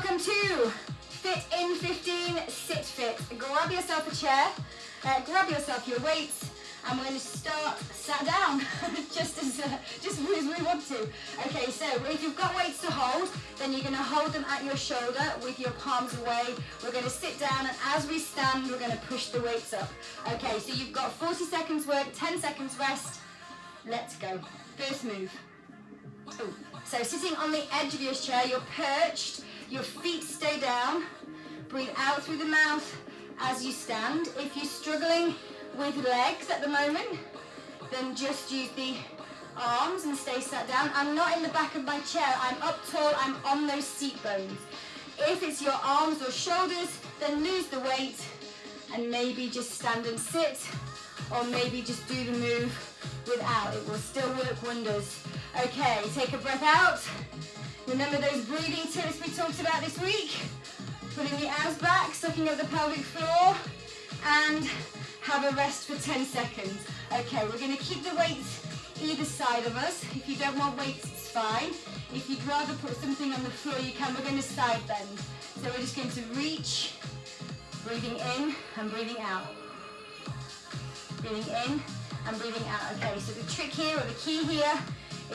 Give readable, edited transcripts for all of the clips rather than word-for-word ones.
Welcome to Fit in 15, Sit Fit. Grab yourself a chair, grab yourself your weights, and we're going to start sat down, just as we want to. Okay, so if you've got weights to hold, then you're going to hold them at your shoulder with your palms away. We're going to sit down, and as we stand, we're going to push the weights up. Okay, so you've got 40 seconds work, 10 seconds rest. Let's go. First move. Ooh. So sitting on the edge of your chair, you're perched, your feet stay down. Breathe out through the mouth as you stand. If you're struggling with legs at the moment, then just use the arms and stay sat down. I'm not in the back of my chair, I'm up tall, I'm on those seat bones. If it's your arms or shoulders, then lose the weight and maybe just stand and sit, or maybe just do the move without. It will still work wonders. Okay, take a breath out. Remember those breathing tips we talked about this week? Putting the arms back, sucking up the pelvic floor, and have a rest for 10 seconds. Okay, we're going to keep the weights either side of us. If you don't want weights, it's fine. If you'd rather put something on the floor, you can. We're going to side bend. So we're just going to reach, breathing in and breathing out. Breathing in and breathing out. Okay, so the trick here, or the key here,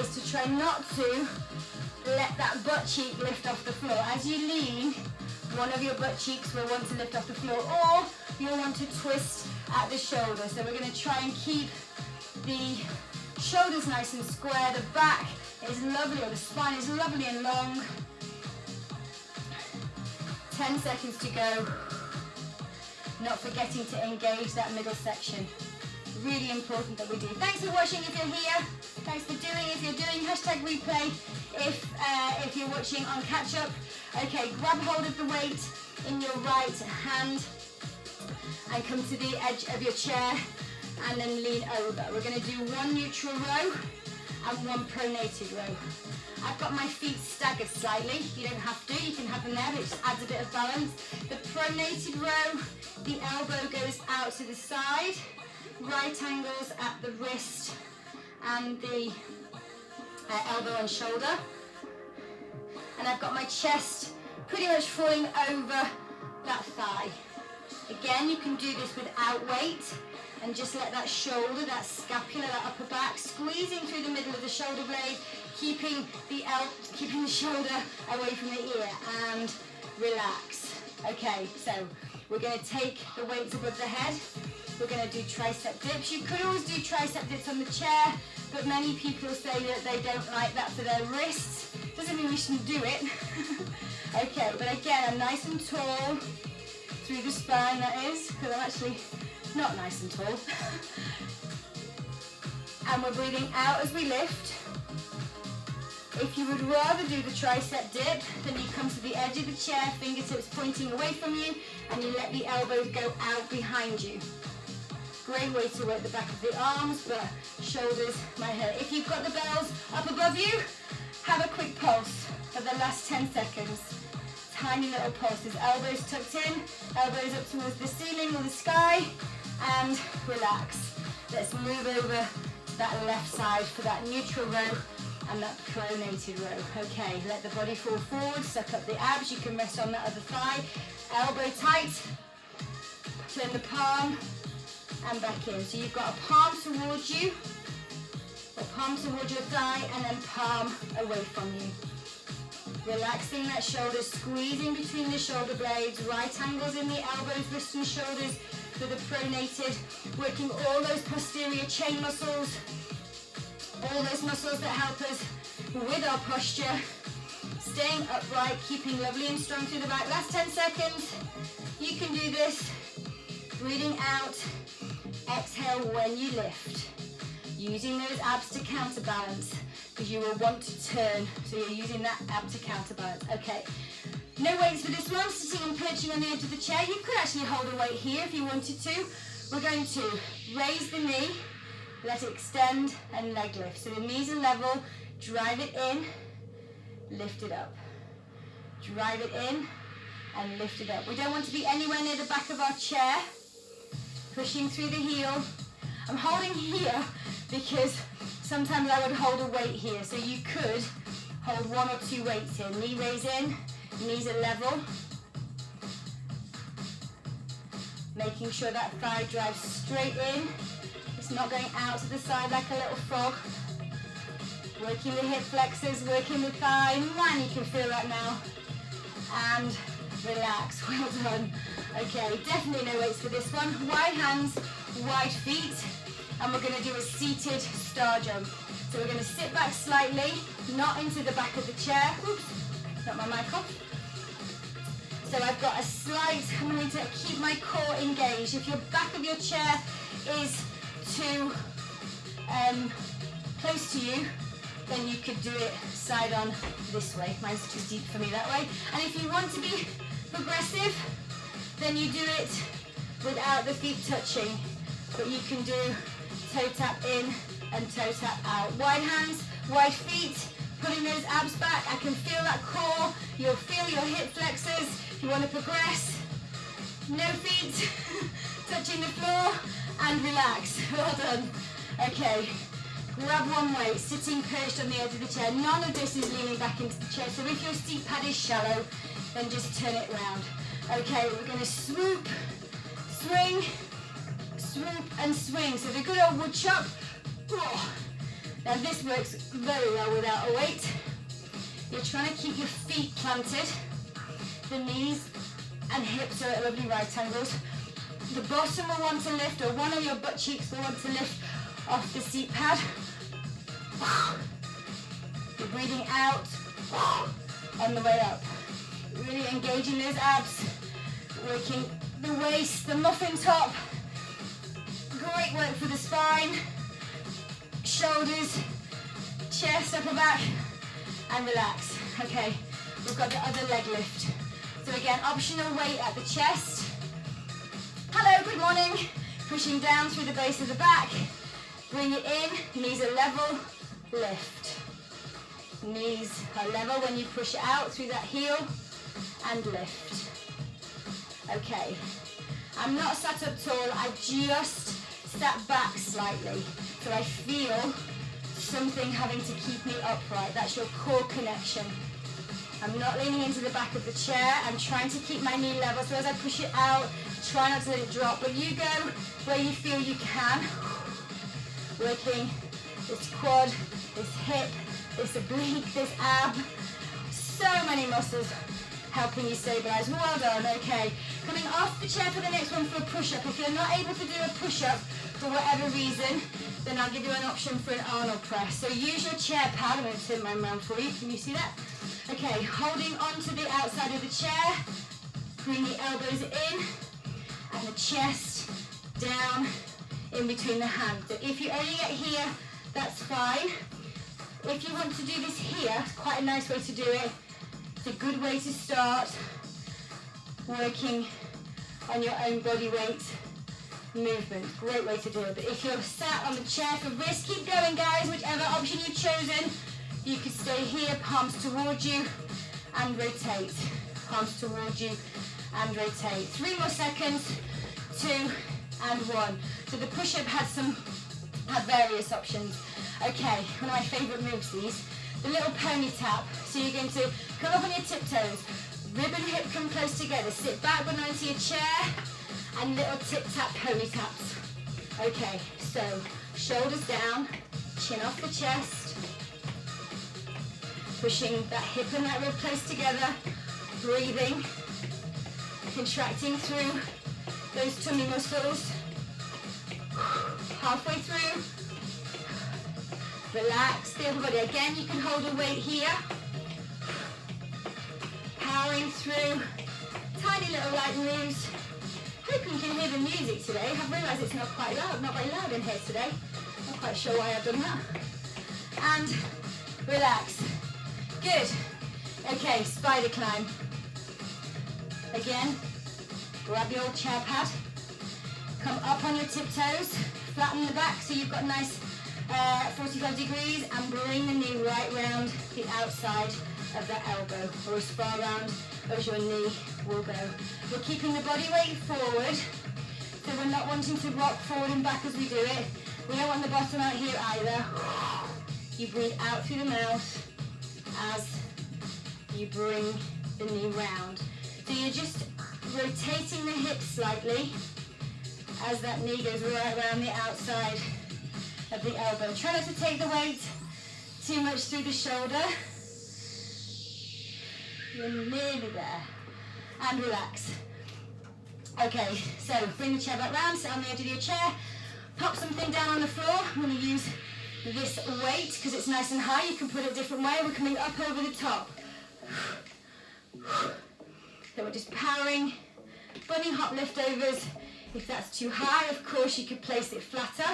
is to try not to let that butt cheek lift off the floor. As you lean, one of your butt cheeks will want to lift off the floor, or you'll want to twist at the shoulder. So we're going to try and keep the shoulders nice and square. The back is lovely, or the spine is lovely and long. 10 seconds to go. Not forgetting to engage that middle section. Really important that we do. Thanks for watching if you're here. Thanks for doing if you're doing. Hashtag replay if you're watching on catch up. Okay, grab hold of the weight in your right hand and come to the edge of your chair and then lean over. We're going to do one neutral row and one pronated row. I've got my feet staggered slightly. You don't have to, you can have them there, but it just adds a bit of balance. The pronated row, the elbow goes out to the side, right angles at the wrist and the elbow and shoulder. And I've got my chest pretty much falling over that thigh. Again, you can do this without weight and just let that shoulder, that scapula, that upper back squeezing through the middle of the shoulder blade, keeping the shoulder away from the ear, and relax. Okay, so we're going to take the weights above the head. We're going to do tricep dips. You could always do tricep dips on the chair, but many people say that they don't like that for their wrists. Doesn't mean we shouldn't do it. Okay, but again, I'm nice and tall through the spine, that is, because I'm actually not nice and tall. And we're breathing out as we lift. If you would rather do the tricep dip, then you come to the edge of the chair, fingertips pointing away from you, and you let the elbows go out behind you. Great way to work the back of the arms, but shoulders might hurt. If you've got the bells up above you, have a quick pulse for the last 10 seconds. Tiny little pulses, elbows tucked in, elbows up towards the ceiling or the sky, and relax. Let's move over to that left side for that neutral row and that pronated row. Okay, let the body fall forward, suck up the abs, you can rest on that other thigh, elbow tight, turn the palm and back in. So you've got a palm towards you, or palm towards your thigh, and then palm away from you. Relaxing that shoulder, squeezing between the shoulder blades, right angles in the elbows, wrists and shoulders for the pronated, working all those posterior chain muscles, all those muscles that help us with our posture, staying upright, keeping lovely and strong through the back. Last 10 seconds, you can do this, breathing out, exhale when you lift, using those abs to counterbalance, because you will want to turn, so you're using that ab to counterbalance. Okay, no weights for this one, sitting and perching on the edge of the chair. You could actually hold a weight here if you wanted to. We're going to raise the knee, let it extend, and leg lift. So the knees are level, drive it in, lift it up. Drive it in, and lift it up. We don't want to be anywhere near the back of our chair, pushing through the heel. I'm holding here because sometimes I would hold a weight here, so you could hold one or two weights here. Knee raise in, Knees are level. Making sure that thigh drives straight in. It's not going out to the side like a little frog. Working the hip flexors, working the thigh. Man, you can feel that now. And relax, well done. Okay, definitely no weights for this one. Wide hands, wide feet. And we're gonna do a seated star jump. So we're gonna sit back slightly, not into the back of the chair. Oops, got my mic off. So I've got a slight, I'm going to keep my core engaged. If your back of your chair is too close to you, then you could do it side on this way. Mine's too deep for me that way. And if you want to be progressive, then you do it without the feet touching. But you can do toe tap in and toe tap out. Wide hands, wide feet, pulling those abs back. I can feel that core. You'll feel your hip flexors. If you want to progress, no feet touching the floor and relax. Well done. Okay, grab one weight, sitting perched on the edge of the chair. None of this is leaning back into the chair. So if your seat pad is shallow, then just turn it round. Okay, we're going to swoop, swing, swoop and swing. So the good old wood chop. Now this works very well without a weight. You're trying to keep your feet planted. The knees and hips are at lovely right angles. The bottom will want to lift, or one of your butt cheeks will want to lift off the seat pad. You're breathing out on the way up. Really engaging those abs, working the waist, the muffin top. Great work for the spine, shoulders, chest, upper back, and relax. Okay, we've got the other leg lift. So again, optional weight at the chest. Hello, good morning. Pushing down through the base of the back. Bring it in, knees are level, lift. Knees are level when you push it out through that heel, and lift. Okay, I'm not sat up tall, I just sat back slightly. So I feel something having to keep me upright. That's your core connection. I'm not leaning into the back of the chair. I'm trying to keep my knee level. So as I push it out, try not to let it drop. But you go where you feel you can. Working this quad, this hip, this oblique, this ab. So many muscles helping you stabilize. Well done, okay. Coming off the chair for the next one for a push-up. If you're not able to do a push-up for whatever reason, then I'll give you an option for an Arnold press. So use your chair pad. I'm going to turn mine around for you. Can you see that? Okay, holding onto the outside of the chair. Bring the elbows in and the chest down in between the hands. So if you only get here, that's fine. If you want to do this here, it's quite a nice way to do it. It's a good way to start working on your own body weight movement. Great way to do it. But if you're sat on the chair for wrist, keep going, guys. Whichever option you've chosen, you could stay here, palms towards you and rotate. Palms towards you and rotate. 3 more seconds, 2 and 1. So the push-up had various options. Okay, one of my favourite moves, these. The little pony tap. So you're going to come up on your tiptoes, rib and hip come close together, sit back onto your chair, and little tip tap pony taps. Okay, so shoulders down, chin off the chest, pushing that hip and that rib close together, breathing, contracting through those tummy muscles. Halfway through. Relax the upper body. Again, you can hold a weight here. Powering through. Tiny little light moves. Hoping you can hear the music today. I've realised it's not quite loud, not very loud in here today. Not quite sure why I've done that. And relax. Good. Okay, spider climb. Again, grab your chair pad. Come up on your tiptoes. Flatten the back so you've got nice 45 degrees, and bring the knee right round the outside of that elbow, or as far round as your knee will go. We're keeping the body weight forward, so we're not wanting to rock forward and back as we do it. We don't want the bottom out here either. You breathe out through the mouth as you bring the knee round. So you're just rotating the hips slightly as that knee goes right around the outside of the elbow. Try not to take the weight too much through the shoulder. You're nearly there. And relax. Okay, so bring the chair back round, sit on the edge of your chair, pop something down on the floor. I'm going to use this weight because it's nice and high. You can put it a different way. We're coming up over the top. So we're just powering, bunny hop liftovers. If that's too high, of course, you could place it flatter.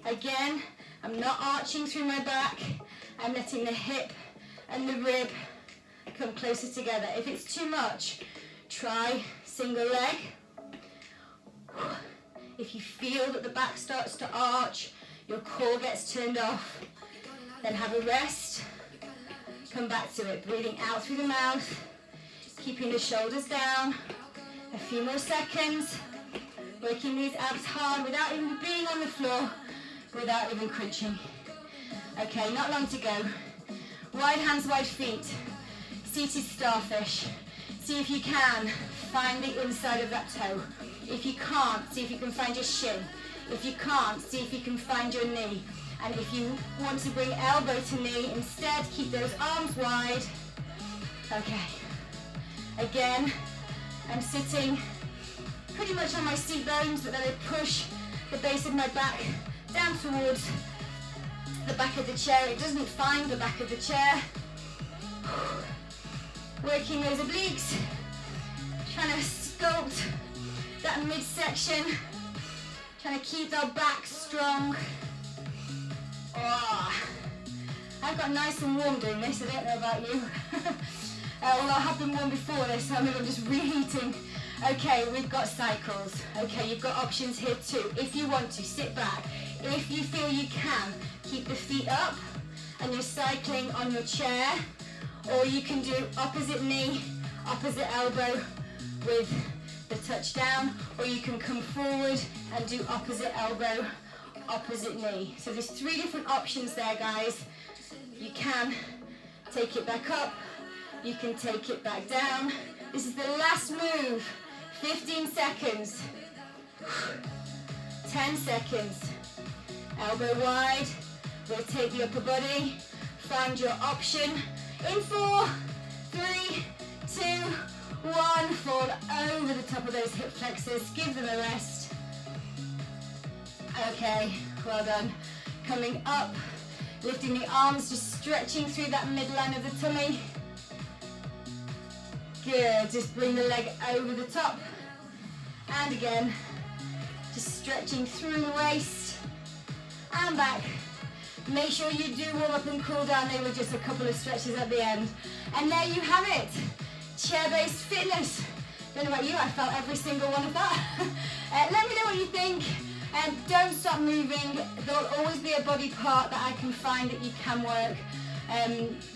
Again, I'm not arching through my back. I'm letting the hip and the rib come closer together. If it's too much, try single leg. If you feel that the back starts to arch, your core gets turned off, then have a rest. Come back to it, breathing out through the mouth, keeping the shoulders down. A few more seconds, working these abs hard without even being on the floor, without even crunching. Okay, not long to go. Wide hands, wide feet. Seated starfish. See if you can find the inside of that toe. If you can't, see if you can find your shin. If you can't, see if you can find your knee. And if you want to bring elbow to knee, instead keep those arms wide. Okay. Again, I'm sitting pretty much on my seat bones, but then I push the base of my back down towards the back of the chair. It doesn't find the back of the chair. Working those obliques, trying to sculpt that midsection, trying to keep our back strong. Oh, I've got nice and warm doing this, I don't know about you. Well, I have been warm before this, so I'm just reheating. Okay, we've got cycles. Okay, you've got options here too. If you want to, sit back. If you feel you can, keep the feet up and you're cycling on your chair. Or you can do opposite knee, opposite elbow with the touch down. Or you can come forward and do opposite elbow, opposite knee. So there's 3 different options there, guys. You can take it back up. You can take it back down. This is the last move. 15 seconds. 10 seconds. Elbow wide. Rotate the upper body. Find your option. In 4, 3, 2, 1. Fall over the top of those hip flexors. Give them a rest. Okay, well done. Coming up. Lifting the arms, just stretching through that midline of the tummy. Good, just bring the leg over the top. And again, just stretching through the waist. And back. Make sure you do warm up and cool down. They were just a couple of stretches at the end. And there you have it. Chair-based fitness. Don't know about you, I felt every single one of that. Let me know what you think. Don't stop moving. There'll always be a body part that I can find that you can work.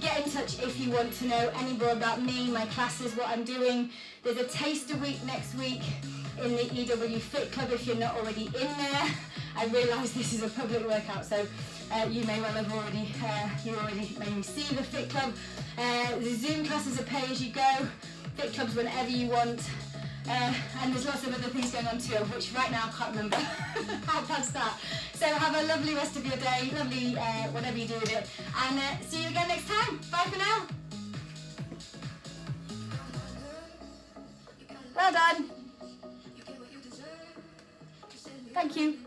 Get in touch if you want to know any more about me, my classes, what I'm doing. There's a taster week next week in the EW Fit Club if you're not already in there. I realise this is a public workout, so you may well have already, may see the Fit Club. The Zoom classes are pay as you go. Fit Clubs whenever you want. And there's lots of other things going on too, which right now I can't remember. How bad's that? So have a lovely rest of your day, lovely whatever you do with it, and see you again next time. Bye for now. Well done. Thank you.